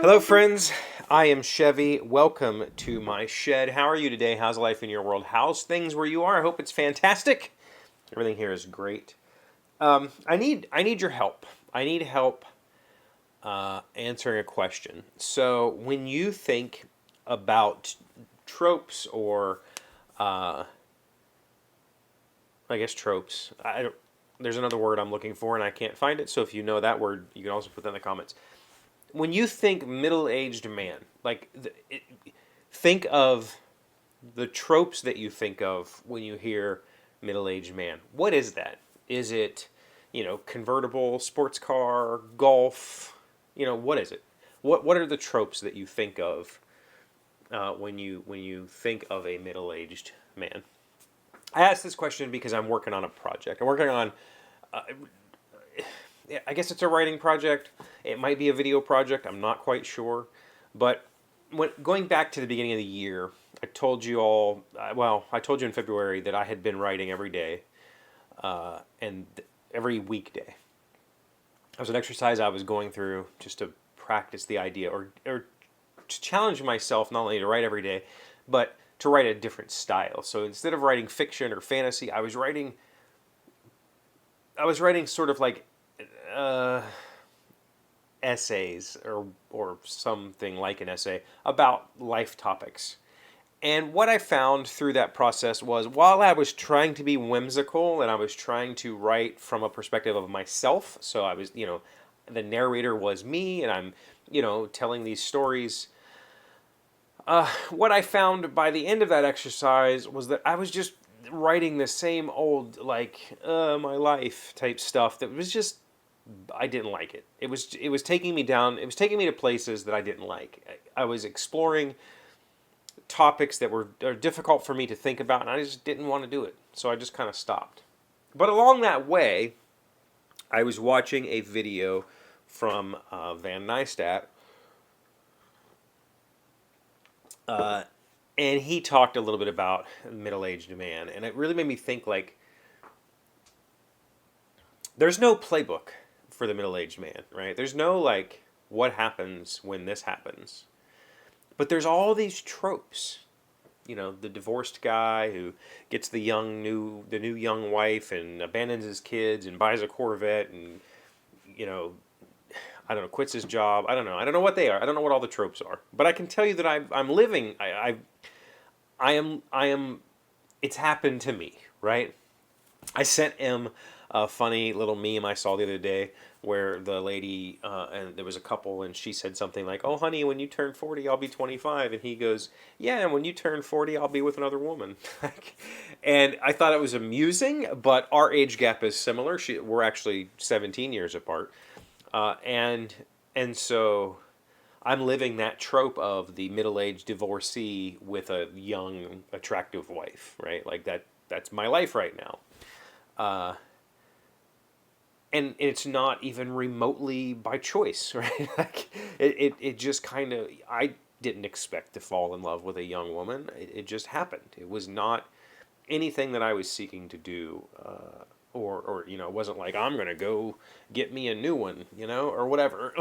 Hello, friends. I am Chevee. Welcome to my shed. How are you today? How's life in your world? How's things where you are? I hope it's fantastic. Everything here is great. I need your help. I need help answering a question. So when you think about tropes or I guess tropes, I don't. There's another word I'm looking for and I can't find it. So if you know that word, you can also put that in the comments. When you think middle-aged man, think of the tropes that you think of when you hear middle-aged man. What is that? Is it, convertible, sports car, golf? What is it? What are the tropes that you think of when you think of a middle-aged man? I asked this question because I'm working on a project. I'm working on I guess it's a writing project. It might be a video project. I'm not quite sure. But going back to the beginning of the year, I told you all, I told you in February that I had been writing every day and every weekday. It was an exercise I was going through just to practice the idea or to challenge myself not only to write every day, but to write a different style. So instead of writing fiction or fantasy, I was writing sort of like uh, essays or something like an essay about life topics. And what I found through that process was while I was trying to be whimsical and I was trying to write from a perspective of myself, so I was, the narrator was me and I'm, telling these stories. What I found by the end of that exercise was that I was just writing the same old, my life type stuff that was just I didn't like it. It was taking me down. It was taking me to places that I didn't like. I was exploring topics that are difficult for me to think about, and I just didn't want to do it. So I just kind of stopped. But along that way, I was watching a video from Van Neistat, uh, and he talked a little bit about middle-aged man, and it really made me think there's no playbook for the middle-aged man, right? There's no what happens when this happens. But there's all these tropes. The divorced guy who gets the new young wife and abandons his kids and buys a Corvette and I don't know, quits his job. I don't know. I don't know what they are. I don't know what all the tropes are. But I can tell you that I'm living. I am. It's happened to me, right? I sent him a funny little meme I saw the other day where the lady and there was a couple and she said something like, "Oh, honey, when you turn 40, I'll be 25," and he goes, "Yeah, and when you turn 40, I'll be with another woman." And I thought it was amusing, but our age gap is similar. We're actually 17 years apart, and so I'm living that trope of the middle-aged divorcee with a young, attractive wife, right? Like that. That's my life right now. And it's not even remotely by choice, right? It just kind of, I didn't expect to fall in love with a young woman. It just happened. It was not anything that I was seeking to do, or it wasn't like I'm gonna go get me a new one, or whatever.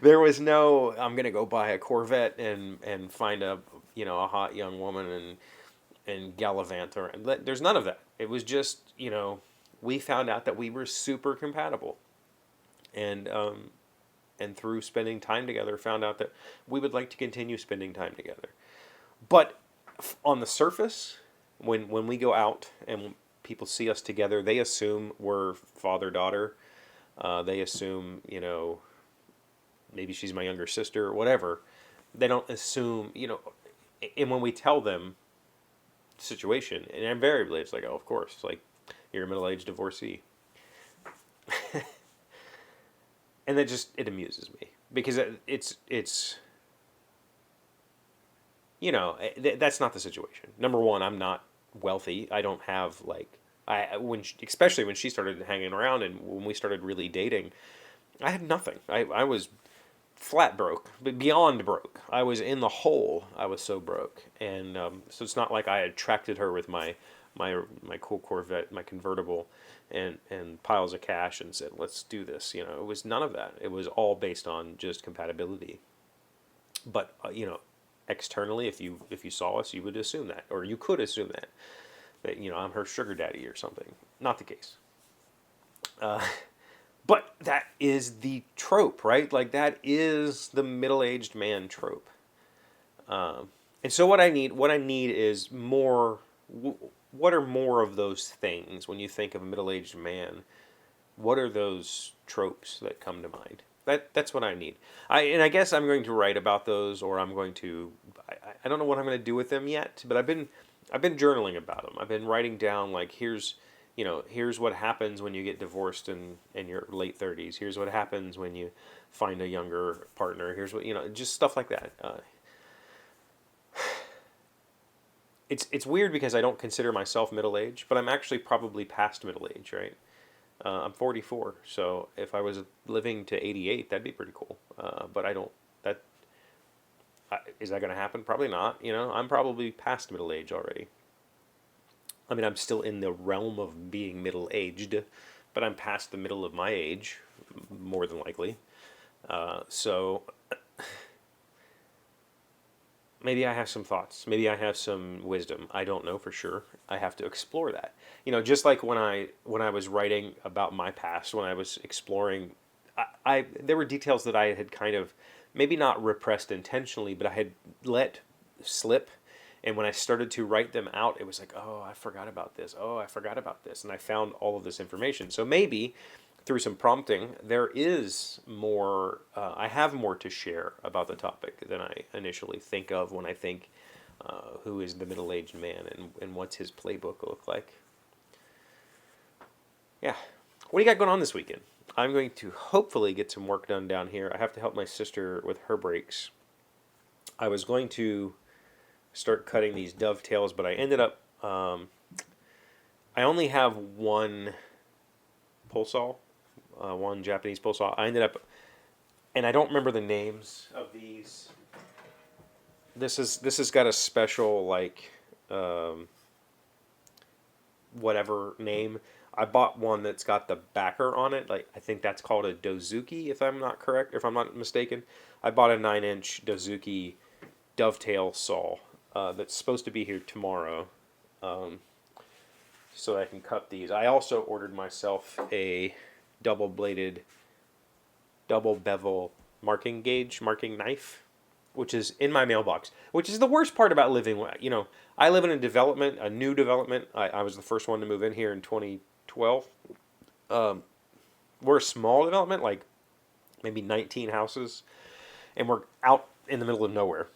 There was no I'm gonna go buy a Corvette and find a hot young woman and gallivant, or there's none of that. It was just we found out that we were super compatible, and through spending time together, found out that we would like to continue spending time together. But on the surface, when we go out and people see us together, they assume we're father daughter. They assume maybe she's my younger sister or whatever. They don't assume and when we tell them the situation, and invariably it's like, oh, of course, like you're a middle-aged divorcee. And it amuses me because that's not the situation. Number one, I'm not wealthy. I don't have especially when she started hanging around and when we started really dating, I had nothing. I was flat broke, but beyond broke. I was in the hole. I was so broke, and so it's not like I attracted her with my cool Corvette, my convertible, and piles of cash and said, "Let's do this." It was none of that. It was all based on just compatibility. But you know, externally, if you saw us, you would assume that, or you could assume that you know, I'm her sugar daddy or something. Not the case. But that is the trope, right? Like that is the middle-aged man trope. And so what I need is more. What are more of those things when you think of a middle-aged man? What are those tropes that come to mind? That's what I need. I guess I'm going to write about those, or I'm going to. I don't know what I'm going to do with them yet, but I've been journaling about them. I've been writing down like here's what happens when you get divorced in your late 30s. Here's what happens when you find a younger partner. Here's what just stuff like that. It's weird because I don't consider myself middle age, but I'm actually probably past middle age, right? I'm 44, so if I was living to 88, that'd be pretty cool. But I don't. Is that going to happen? Probably not. I'm probably past middle age already. I mean, I'm still in the realm of being middle aged, but I'm past the middle of my age, more than likely. So maybe I have some thoughts. Maybe I have some wisdom. I don't know for sure. I have to explore that. Just like when I was writing about my past, when I was exploring, there were details that I had kind of maybe not repressed intentionally, but I had let slip. And when I started to write them out, it was like, oh, I forgot about this. Oh, I forgot about this. And I found all of this information. So maybe through some prompting, there is more, I have more to share about the topic than I initially think of when I think who is the middle-aged man and what's his playbook look like. Yeah. What do you got going on this weekend? I'm going to hopefully get some work done down here. I have to help my sister with her brakes. I was going to start cutting these dovetails, but I ended up, I only have one pull saw, one Japanese pull saw. I ended up, and I don't remember the names of these. This has got a special, like, whatever name. I bought one that's got the backer on it. Like, I think that's called a dozuki, if I'm not mistaken. I bought a 9-inch dozuki dovetail saw that's supposed to be here tomorrow, so that I can cut these. I also ordered myself a double-bladed, double bevel marking knife, which is in my mailbox, which is the worst part about living. I live in a new development. I was the first one to move in here in 2012. We're a small development, like maybe 19 houses, and we're out in the middle of nowhere.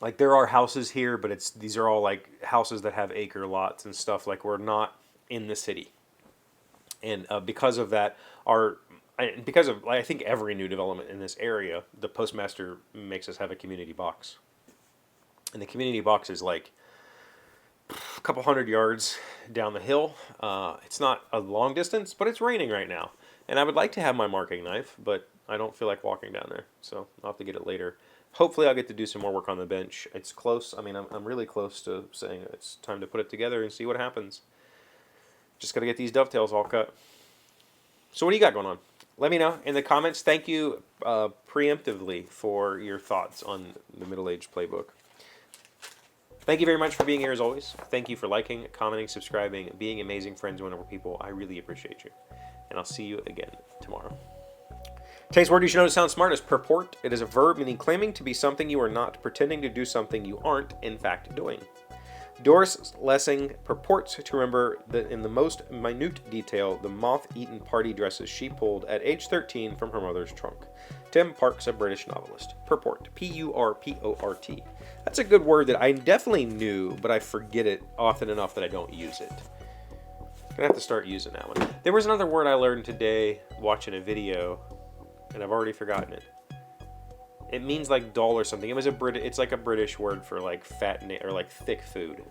Like, there are houses here, but these are all like houses that have acre lots and stuff. Like, we're not in the city, and because of that, I think every new development in this area, the postmaster makes us have a community box, and the community box is like a couple hundred yards down the hill. It's not a long distance, but it's raining right now, and I would like to have my marking knife, but I don't feel like walking down there, so I'll have to get it later. Hopefully I'll get to do some more work on the bench. It's close. I mean, I'm really close to saying it's time to put it together and see what happens. Just got to get these dovetails all cut. So what do you got going on? Let me know in the comments. Thank you preemptively for your thoughts on the Middle-Aged Playbook. Thank you very much for being here as always. Thank you for liking, commenting, subscribing, being amazing friends with wonderful people. I really appreciate you. And I'll see you again tomorrow. Today's word you should know to sound smart is purport. It is a verb meaning claiming to be something you are not, pretending to do something you aren't, in fact, doing. Doris Lessing purports to remember that in the most minute detail the moth-eaten party dresses she pulled at age 13 from her mother's trunk. Tim Parks, a British novelist. Purport. P-U-R-P-O-R-T. That's a good word that I definitely knew, but I forget it often enough that I don't use it. I'm gonna have to start using that one. There was another word I learned today watching a video, and I've already forgotten it. It means like dull or something. It's like a British word for like fat or like thick food.